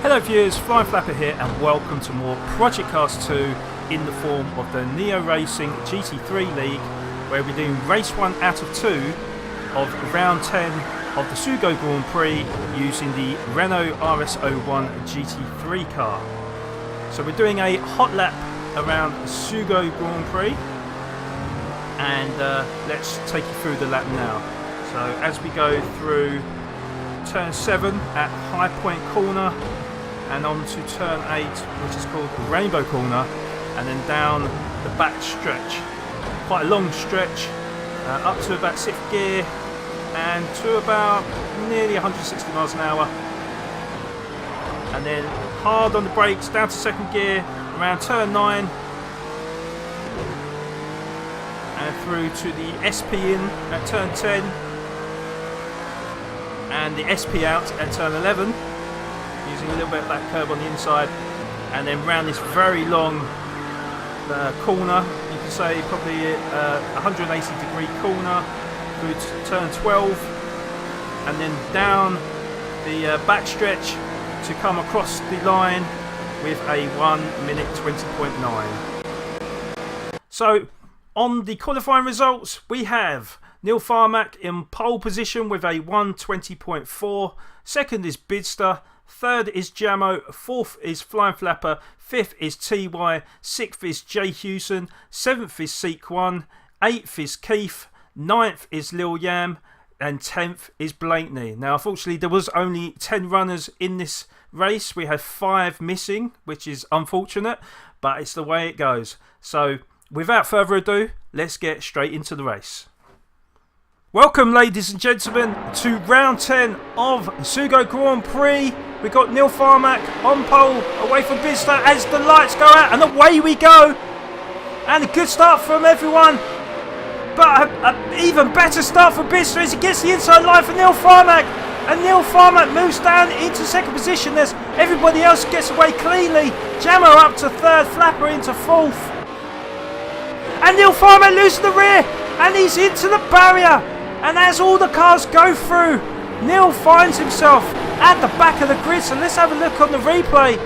Hello viewers, Flying Flapper here and welcome to more Project Cars 2 in the form of the Neo-Racing GT3 League, where we're doing race 1 out of 2 of round 10 of the Sugo Grand Prix using the Renault RS01 GT3 car. So we're doing a hot lap around the Sugo Grand Prix, and let's take you through the lap now. So as we go through turn 7 at High Point Corner and on to turn 8, which is called Rainbow Corner, and then down the back stretch, quite a long stretch, up to about 6th gear and to about nearly 160 miles an hour, and then hard on the brakes down to 2nd gear around turn 9 and through to the SP in at turn 10 and the SP out at turn 11, using a little bit of that curb on the inside, and then round this very long corner, you can say probably a 180 degree corner through to turn 12, and then down the back stretch to come across the line with a 1 minute 20.9. So on the qualifying results, we have Neil Farmack in pole position with a 1:20.4. Second is Bidster. Third is Jamo. Fourth is Flying Flapper. Fifth is TY. Sixth is Jay Hewson. Seventh is Seek One. Eighth is Keith. Ninth is Lil Yam. And 10th is Blakeney. Now, unfortunately, there was only 10 runners in this race. We had 5 missing, which is unfortunate, but it's the way it goes. So, without further ado, let's get straight into the race. Welcome, ladies and gentlemen, to round 10 of Sugo Grand Prix. We've got Neil Farmack on pole, away from Bidster as the lights go out, and away we go. And a good start from everyone, but an even better start for Bidster as he gets the inside line for Neil Farmack. And Neil Farmack moves down into 2nd position as everybody else gets away cleanly. Jamo up to 3rd, Flapper into 4th. And Neil Farmack loses the rear, and he's into the barrier. And as all the cars go through, Neil finds himself at the back of the grid. So let's have a look on the replay.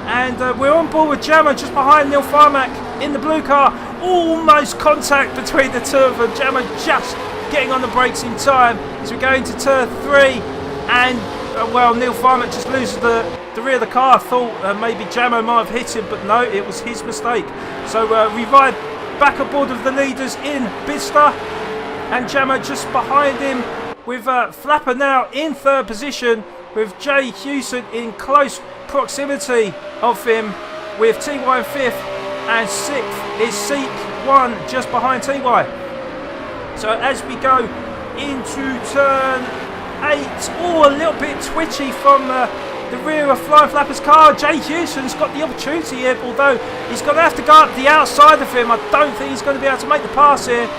And we're on board with Jamo just behind Neil Farmack in the blue car. Almost contact between the two of them. Jamo just getting on the brakes in time as we go into turn 3. And, well, Neil Farmack just loses the rear of the car. I thought maybe Jamo might have hit him, but no, it was his mistake. So we ride back aboard of the leaders in Bidster, and Jamo just behind him with Flapper now in 3rd position, with Jay Hewson in close proximity of him, with TY in 5th, and 6th is Seek One just behind TY. So as we go into turn 8, a little bit twitchy from the rear of Flying Flapper's car. Jay Hewson's got the opportunity here, although he's going to have to go up the outside of him. I don't think he's going to be able to make the pass here,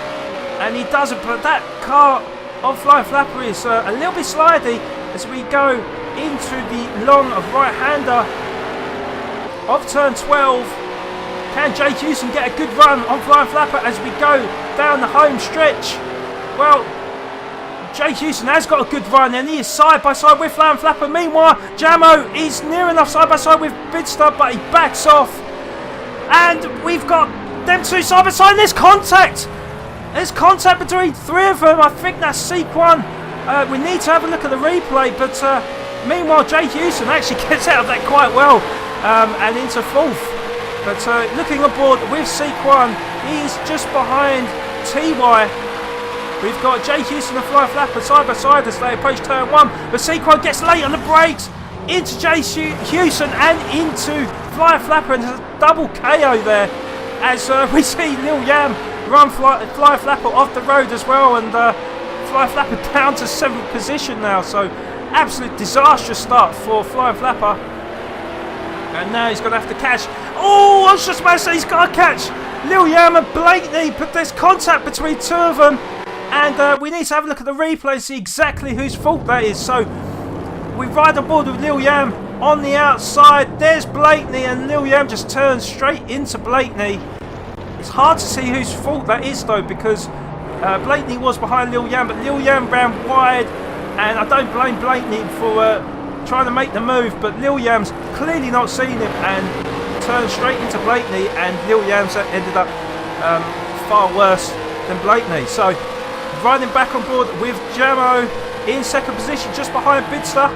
and he doesn't. But that car of Flying Flapper is a little bit slidey as we go into the long right-hander of turn 12. Can Jay Hewson get a good run on Flying Flapper as we go down the home stretch? Well, Jay Hewson has got a good run, and he is side by side with Flying Flapper. Meanwhile, Jamo is near enough side by side with Bidster, but he backs off. And we've got them two side by side. There's contact. There's contact between 3 of them. I think that's Seek One. We need to have a look at the replay, but meanwhile, Jay Hewson actually gets out of that quite well and into 4th. But looking aboard with Seek One, he's just behind TY. We've got Jay Hewson and Flying Flapper side by side as they approach turn 1. But Seek One gets late on the brakes into Jay Hewson and into Flying Flapper, and there's a double KO there as we see Lil Yam run Flying Flapper off the road as well, and Flying Flapper down to 7th position now. So absolute disastrous start for Flying Flapper. And now he's going to have to catch. Oh, I was just about to say he's got to catch Lil Yam and Blakeney, but there's contact between 2 of them. And we need to have a look at the replay and see exactly whose fault that is. So we ride on board with Lil Yam on the outside. There's Blakeney, and Lil Yam just turns straight into Blakeney. It's hard to see whose fault that is though, because Blakeney was behind Lil Yam, but Lil Yam ran wide, and I don't blame Blakeney for trying to make the move, but Lil Yam's clearly not seen him and turned straight into Blakeney, and Lil Yam's ended up far worse than Blakeney. So riding back on board with Jamo in second position, just behind Bidster.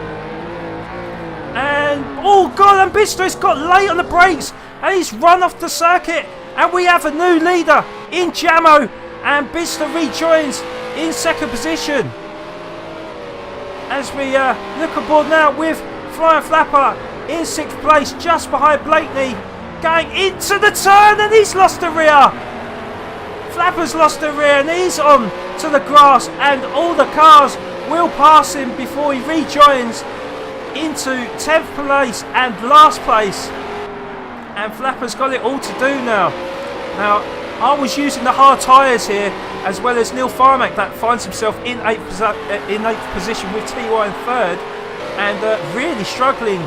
And oh god, and Bidster has got late on the brakes and he's run off the circuit, and we have a new leader in Jamo, and Bidster rejoins in second position. As we look aboard now with Flying Flapper in 6th place, just behind Blakeney, going into the turn, and he's lost the rear. Flapper's lost the rear and he's on to the grass, and all the cars will pass him before he rejoins into 10th place and last place. And Flapper's got it all to do now. Now, I was using the hard tyres here, as well as Neil Farmack, that finds himself in 8th position with TY in 3rd, and really struggling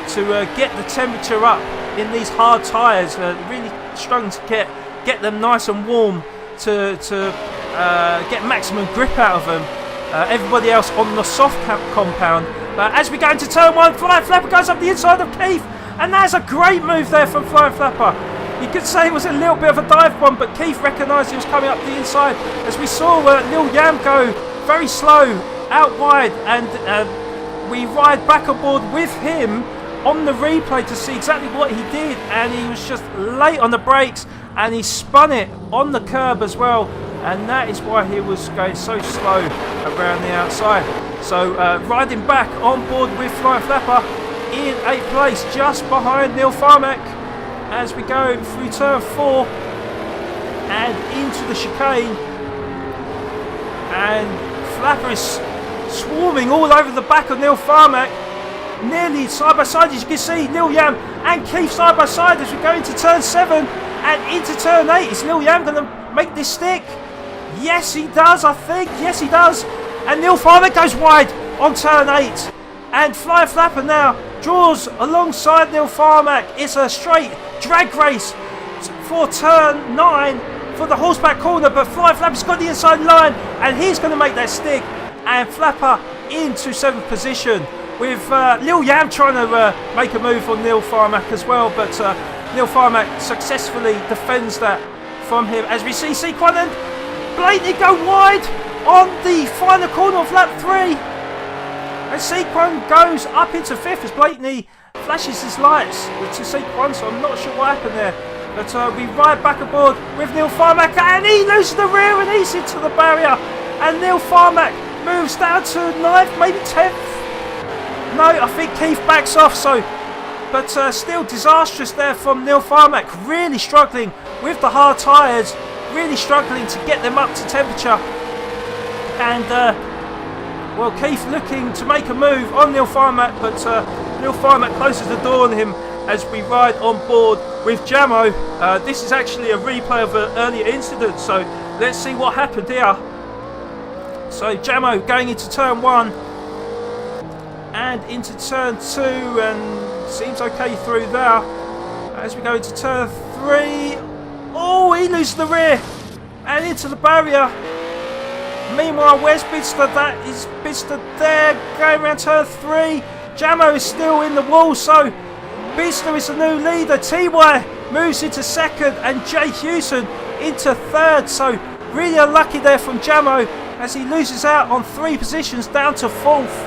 to get the temperature up in these hard tyres, really struggling to get them nice and warm to get maximum grip out of them. Everybody else on the soft compound. As we go into turn 1, Flying Flapper goes up the inside of Keith, and that's a great move there from Flying Flapper. You could say it was a little bit of a dive bomb, but Keith recognised he was coming up the inside, as we saw Lil Yam go very slow out wide, and we ride back aboard with him on the replay to see exactly what he did, and he was just late on the brakes and he spun it on the curb as well, and that is why he was going so slow around the outside. So riding back on board with Flying Flapper in 8th place, just behind Neil Farmack, as we go through turn 4 and into the chicane, and Flapper is swarming all over the back of Neil Farmack, nearly side by side. As you can see, Lil Yam and Keith side by side as we go into turn 7 and into turn 8. Is Lil Yam going to make this stick? Yes, he does, I think. Yes, he does. And Neil Farmack goes wide on turn 8. And Flying Flapper now draws alongside Neil Farmack. It's a straight drag race for turn 9 for the horseback corner, but Flying Flapper's got the inside line and he's going to make that stick. And Flapper into 7th position, with Lil Yam trying to make a move on Neil Farmack as well, but Neil Farmack successfully defends that from him. As we see Sequan and Blakeney go wide on the final corner of lap 3, and Sequan goes up into 5th as Blakeney flashes his lights to Sequan, so I'm not sure what happened there. But we ride back aboard with Neil Farmack, and he loses the rear and he's into the barrier, and Neil Farmack moves down to 9th, maybe 10th. No, I think Keith backs off, so, but still disastrous there from Neil Farmack, really struggling with the hard tyres, really struggling to get them up to temperature. And well, Keith looking to make a move on Neil Farmack, but Neil Farmack closes the door on him as we ride on board with Jamo. This is actually a replay of an earlier incident, so let's see what happened here. So Jamo going into turn 1 and into turn 2, and seems okay through there. As we go into turn 3, oh, he loses the rear and into the barrier. Meanwhile, where's Bidster? That is Bidster there, going around turn 3. Jamo is still in the wall, so Bidster is the new leader. TY moves into 2nd and Jay Hewson into 3rd, so really unlucky there from Jamo as he loses out on 3 positions down to 4th.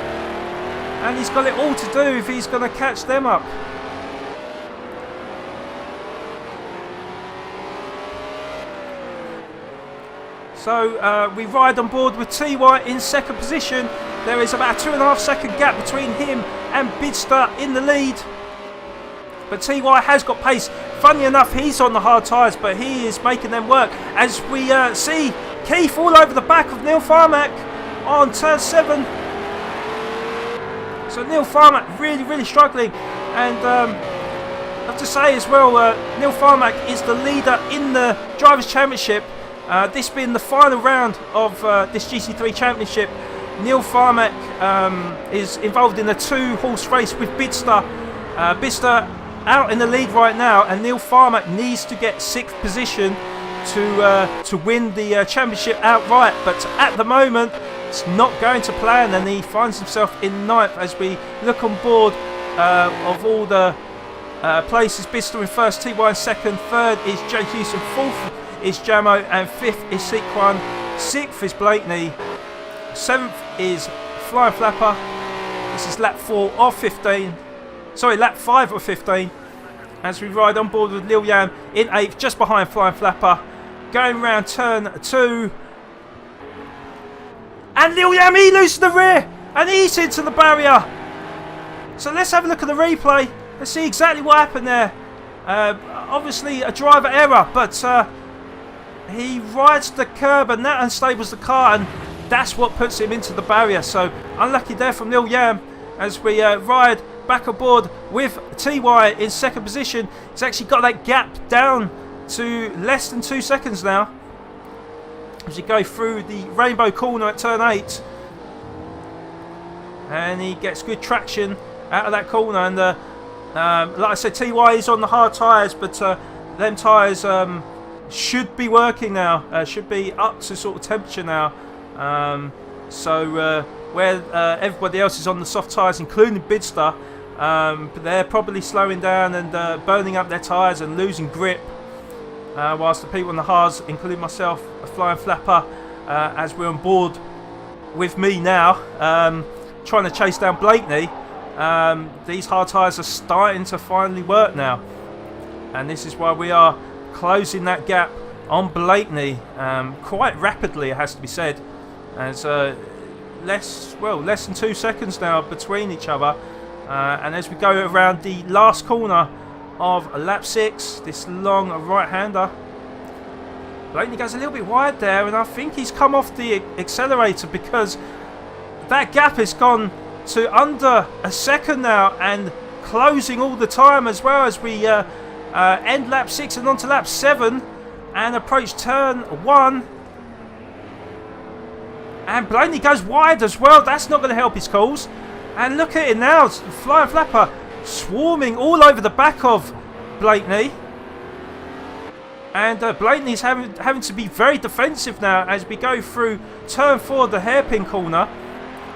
And he's got it all to do if he's going to catch them up. So we ride on board with TY in 2nd position. There is about a 2.5 second gap between him and Bidster in the lead. But TY has got pace. Funny enough, he's on the hard tyres, but he is making them work. As we see Keith all over the back of Neil Farmack on turn 7. So Neil Farmack really struggling, and I have to say as well, Neil Farmack is the leader in the Drivers' Championship. This being the final round of this GT3 Championship. Neil Farmack is involved in a 2-horse race with Bidster. Bidster out in the lead right now, and Neil Farmack needs to get 6th position to win the championship outright. But at the moment, it's not going to plan, and he finds himself in ninth as we look on board of all the places. Bistel in first, TY in second, third is Jay Houston, fourth is Jamo, and fifth is Sequan, sixth is Blakeney, seventh is Flying Flapper. This is lap 4 of 15, sorry, lap 5 of 15, as we ride on board with Lil Yam in 8th, just behind Flying Flapper, going round turn 2, and Lil Yam, he loses the rear, and he's into the barrier. So let's have a look at the replay. Let's see exactly what happened there. Obviously a driver error, but he rides the curb and that unstables the car, and that's what puts him into the barrier. So unlucky there from Lil Yam as we ride back aboard with TY in second position. He's actually got that gap down to less than 2 seconds now as you go through the rainbow corner at turn 8, and he gets good traction out of that corner. And like I said, TY is on the hard tyres, but them tyres should be working now, should be up to sort of temperature now. Where everybody else is on the soft tyres, including Bidster, but they're probably slowing down and burning up their tyres and losing grip, whilst the people on the hards, including myself, a Flying Flapper, as we're on board with me now, trying to chase down Blakeney. These hard tyres are starting to finally work now, and this is why we are closing that gap on Blakeney quite rapidly, it has to be said, as less than 2 seconds now between each other, and as we go around the last corner of lap 6, this long right-hander, Blakeney goes a little bit wide there, and I think he's come off the accelerator because that gap has gone to under a second now, and closing all the time as well as we end lap 6 and on to lap 7 and approach turn 1. And Blakeney goes wide as well. That's not going to help his cause. And look at it now, Flying Flapper swarming all over the back of Blakeney. And Blakeney's having to be very defensive now as we go through turn 4, the hairpin corner,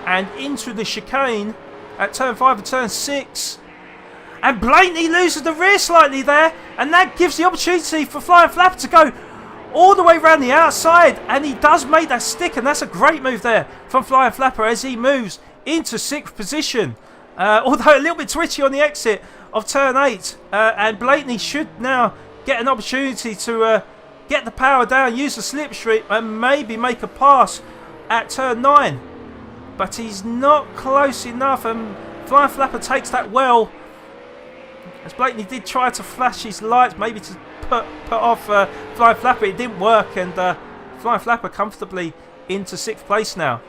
and into the chicane at turn 5 and turn 6. And Blakeney loses the rear slightly there, and that gives the opportunity for Flying Flapper to go all the way around the outside, and he does make that stick, and that's a great move there from Flying Flapper as he moves into 6th position, although a little bit twitchy on the exit of turn 8, and Blakeney should now get an opportunity to get the power down, use the slipstream, and maybe make a pass at turn 9, but he's not close enough, and Flying Flapper takes that well, as Blakeney did try to flash his lights, maybe to put off Flying Flapper. It didn't work, and Flying Flapper comfortably into 6th place now.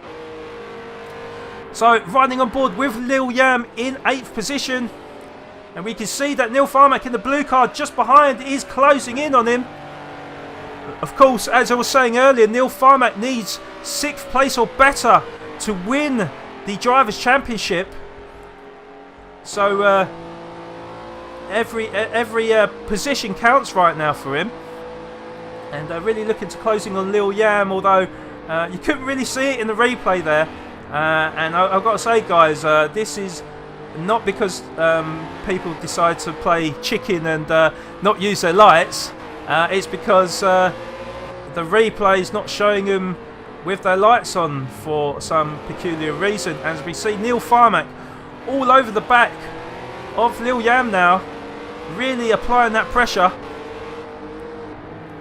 So riding on board with Lil Yam in 8th position, and we can see that Neil Farmack in the blue car just behind is closing in on him. Of course, as I was saying earlier, Neil Farmack needs 6th place or better to win the Drivers' Championship. So every position counts right now for him, and really looking to closing on Lil Yam, although you couldn't really see it in the replay there, and I've got to say, guys, this is not because people decide to play chicken and not use their lights. It's because the replay is not showing them with their lights on for some peculiar reason, as we see Neil Farmack all over the back of Lil Yam now, really applying that pressure.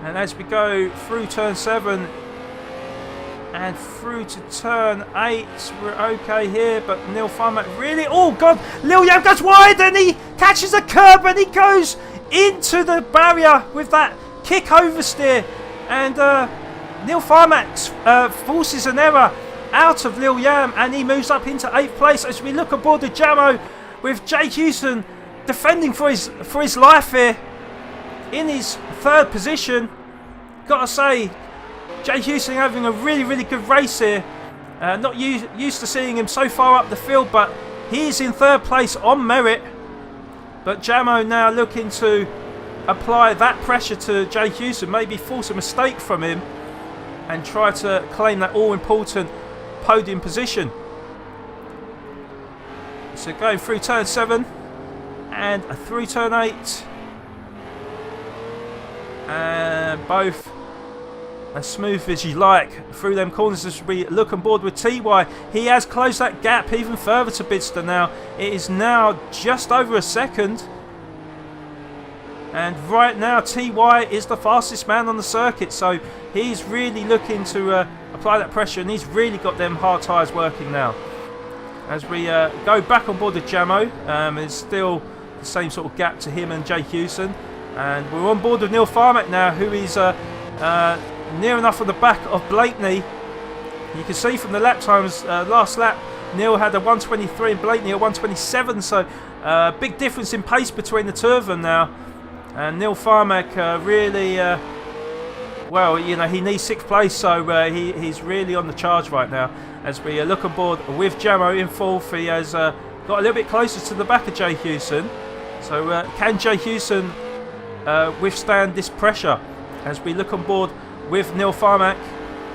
And as we go through turn 7 and through to turn 8, we're okay here, but Neil Farmack really, oh god, Lil Yam goes wide and he catches a curb and he goes into the barrier with that kick oversteer, and Neil Farmack forces an error out of Lil Yam, and he moves up into 8th place as we look aboard the Jamo with Jay Houston defending for his life here in his 3rd position. Gotta say, Jay Houston having a really good race here. Not used to seeing him so far up the field, but he is in 3rd place on merit. But Jamo now looking to apply that pressure to Jay Houston, maybe force a mistake from him and try to claim that all-important podium position. So going through turn 7 and through turn 8, and both as smooth as you like through them corners as we look on board with TY. He has closed that gap even further to Bidster now. It is now just over a second. And right now TY is the fastest man on the circuit. So he's really looking to apply that pressure, and he's really got them hard tyres working now. As we go back on board with Jamo, it's still the same sort of gap to him and Jay Hewson. And we're on board with Neil Farmack now, who is near enough on the back of Blakeney. You can see from the lap times, last lap Neil had a 123 and Blakeney a 127, so big difference in pace between the two of them now. And Neil Farmack really, well, you know, he needs 6th place, so he's really on the charge right now. As we look on board with Jamo in 4th, he has got a little bit closer to the back of Jay Hewson. So can Jay Hewson withstand this pressure? As we look on board with Neil Farmack,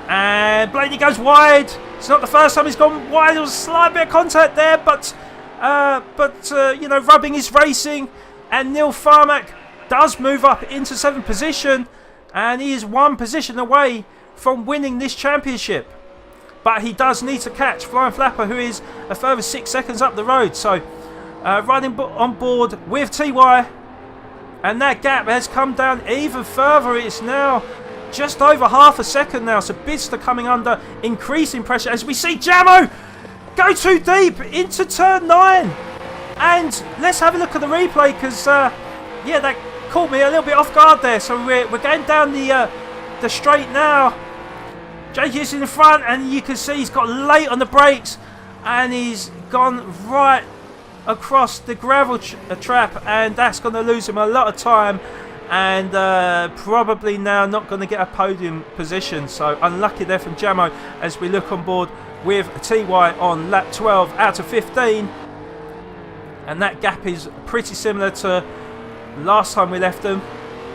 and Blakeney goes wide. It's not the first time he's gone wide. There was a slight bit of contact there, but you know, rubbing is racing, and Neil Farmack does move up into 7th position, and he is 1 position away from winning this championship. But he does need to catch Flying Flapper, who is a further 6 seconds up the road. So running on board with TY, and that gap has come down even further. It's now just over half a second now. So Bidster coming under increasing pressure as we see Jamo go too deep into turn 9. And let's have a look at the replay, because yeah, that caught me a little bit off guard there. So we're going down the straight now. Jay Hughes in front, and you can see he's got late on the brakes, and he's gone right across the gravel trap, and that's going to lose him a lot of time, and probably now not going to get a podium position. So unlucky there from Jamo as we look on board with TY on lap 12 out of 15, and that gap is pretty similar to last time we left them,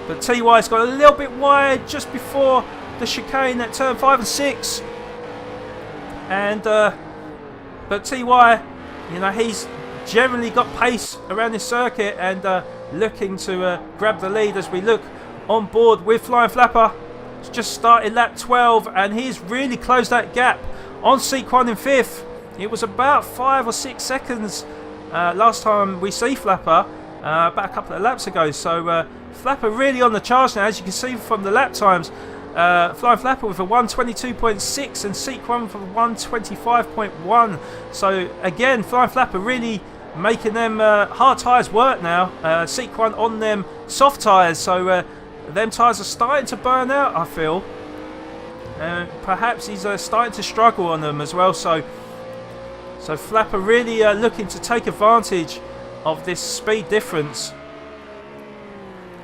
but TY's got a little bit wide just before the chicane at turn 5 and 6, and but TY, you know, he's generally got pace around this circuit, and looking to grab the lead as we look on board with Flying Flapper. It's just started lap 12, and he's really closed that gap on Sequan in 5th. It was about 5 or 6 seconds last time we see Flapper, about a couple of laps ago. So Flapper really on the charge now, as you can see from the lap times. Flying Flapper with a 122.6 and Sequan with a 125.1. So again, Flying Flapper really making them hard tyres work now. Sequan on them soft tyres, so them tyres are starting to burn out, I feel. Perhaps he's starting to struggle on them as well. So Flapper really looking to take advantage of this speed difference.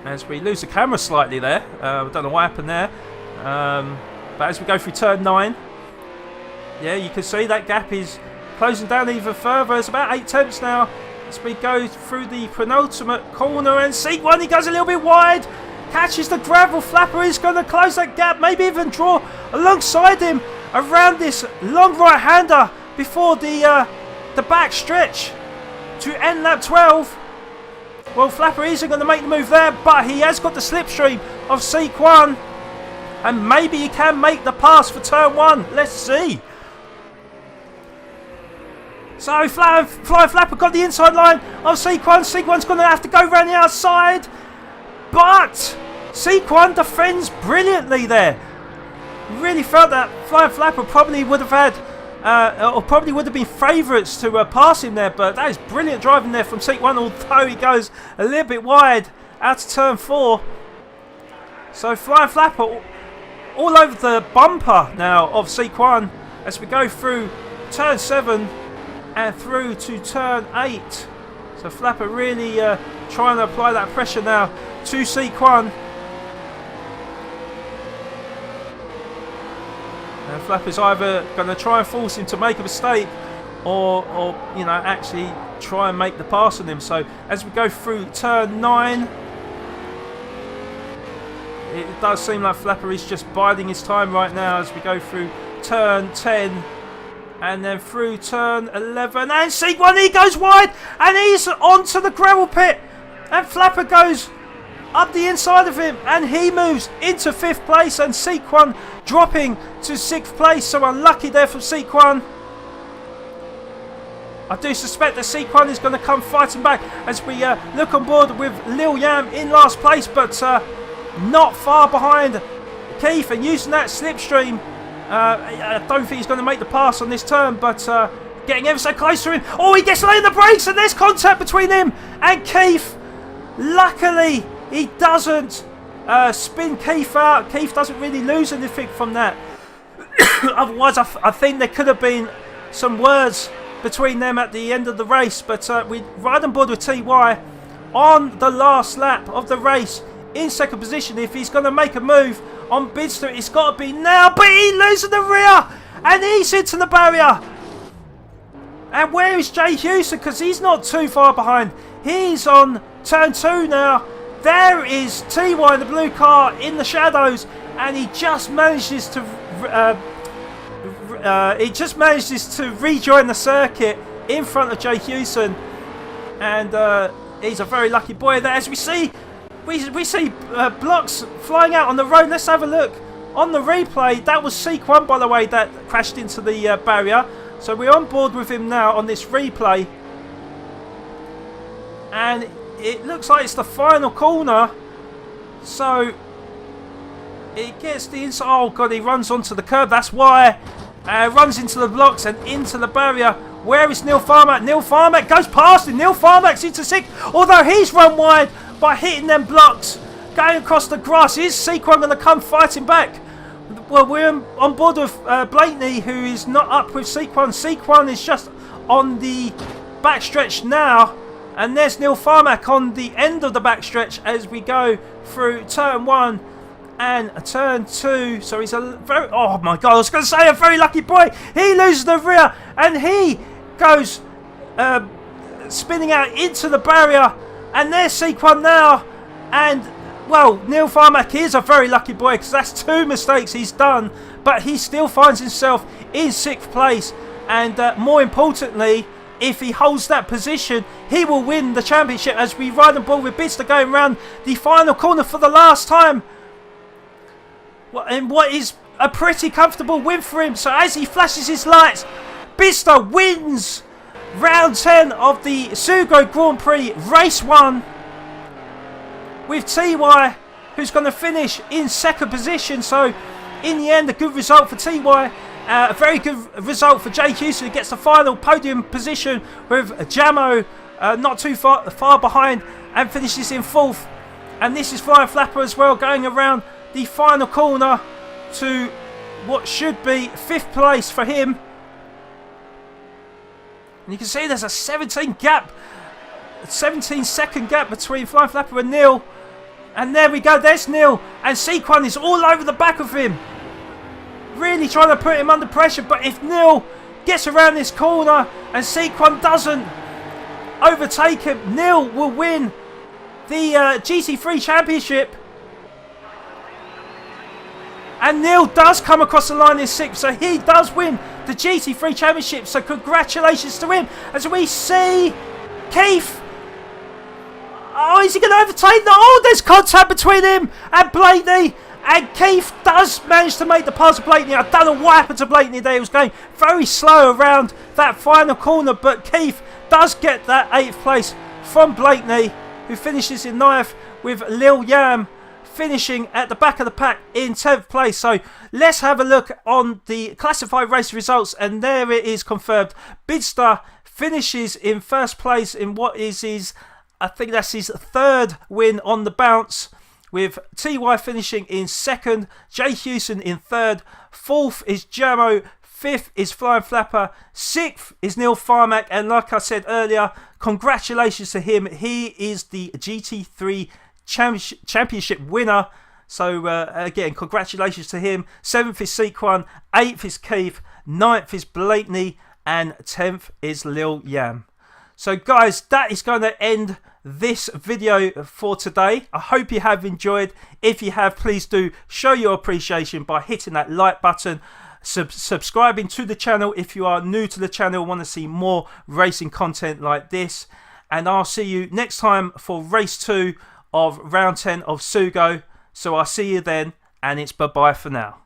As we lose the camera slightly there, I don't know what happened there. But as we go through turn 9, yeah, you can see that gap is closing down even further. It's about 8 tenths now as we go through the penultimate corner, and Sequan, he goes a little bit wide, catches the gravel. Flapper is going to close that gap, maybe even draw alongside him around this long right-hander before the back stretch to end lap 12. Well, Flapper isn't going to make the move there, but he has got the slipstream of Sequan, and maybe he can make the pass for turn 1. Let's see. So Flying Flapper got the inside line of Sequan. Sequan's going to have to go around the outside, but Sequan defends brilliantly there. Really felt that Flying Flapper probably would have had, or probably would have been favourites to pass him there, but that is brilliant driving there from Sequan, although he goes a little bit wide out of turn 4. So Flying Flapper all over the bumper now of Sequan as we go through turn 7 and through to turn 8. So Flapper really trying to apply that pressure now to Sequan. And Flapper's either going to try and force him to make a mistake, or you know, actually try and make the pass on him. So as we go through turn 9, it does seem like Flapper is just biding his time right now as we go through turn 10 And then through turn 11. And Sequan, he goes wide. And he's onto the gravel pit. And Flapper goes up the inside of him. And he moves into 5th place. And Sequan dropping to 6th place. So unlucky there from Sequan. I do suspect that Sequan is going to come fighting back as we look on board with Lil Yam in last place. But not far behind Keith. And using that slipstream. I don't think he's going to make the pass on this turn, but getting ever so close to him. Oh, he gets late in the brakes, and there's contact between him and Keith. Luckily, he doesn't spin Keith out. Keith doesn't really lose anything from that. Otherwise, I think there could have been some words between them at the end of the race, but we ride on board with TY on the last lap of the race in 2nd position. If he's going to make a move on Bidster, it's got to be now, but he loses the rear and he's into the barrier. And where is Jay Houston? Because he's not too far behind. He's on turn 2 now. There is TY in the blue car in the shadows, and he just manages to rejoin the circuit in front of Jay Houston, and he's a very lucky boy there. As we see blocks flying out on the road. Let's have a look on the replay. That was Sequan, by the way, that crashed into the barrier. So we're on board with him now on this replay. And it looks like it's the final corner. So it gets the inside. Oh, God, he runs onto the curb. That's why. Runs into the blocks and into the barrier. Where is Neil Farmack? Neil Farmack goes past him. Neil Farmack's into 6th. Although he's run wide by hitting them blocks, going across the grass. Is Sequan going to come fighting back? Well, we're on board with Blakeney, who is not up with Sequan. Sequan is just on the backstretch now, and there's Neil Farmack on the end of the backstretch as we go through turn 1 and turn 2. So he's a very, oh my God, I was going to say a very lucky boy. He loses the rear and he goes spinning out into the barrier. And there's Sequan now. And, well, Neil Farmack is a very lucky boy because that's 2 mistakes he's done. But he still finds himself in 6th place. And more importantly, if he holds that position, he will win the championship as we ride on board with Bidster going around the final corner for the last time. And what is a pretty comfortable win for him. So as he flashes his lights, Bidster wins round 10 of the Sugo Grand Prix Race 1 with TY, who's going to finish in 2nd position. So in the end, a good result for TY. A very good result for Jay Houston, who gets the final podium position with Jamo not too far behind and finishes in 4th. And this is Flying Flapper as well, going around the final corner to what should be 5th place for him. And you can see there's a 17 second gap between Flying Flapper and Neil. And there we go, there's Neil. And Sequan is all over the back of him, really trying to put him under pressure. But if Neil gets around this corner and Sequan doesn't overtake him, Neil will win the GT3 championship. And Neil does come across the line in 6th, so he does win the GT3 championship. So congratulations to him. As we see Keith. Oh, is he going to overtake? Oh, there's contact between him and Blakeney. And Keith does manage to make the pass to Blakeney. I don't know what happened to Blakeney there. He was going very slow around that final corner. But Keith does get that 8th place from Blakeney, who finishes in 9th with Lil Yam finishing at the back of the pack in 10th place. So let's have a look on the classified race results, and there it is confirmed. Bidster finishes in 1st place in what is his, I think that's his 3rd win on the bounce, with TY finishing in 2nd, Jay Houston in 3rd, 4th is Jamo, 5th is Flying Flapper, 6th is Neil Farmack, and like I said earlier, congratulations to him. He is the GT3 championship winner. So again, congratulations to him. 7th is Sequan, 8th is Keith, 9th is Blakeney, and 10th is Lil Yam. So guys, that is going to end this video for today. I hope you have enjoyed. If you have, please do show your appreciation by hitting that like button. subscribing to the channel if you are new to the channel, want to see more racing content like this. And I'll see you next time for race 2 of round 10 of Sugo. So I'll see you then, and it's bye-bye for now.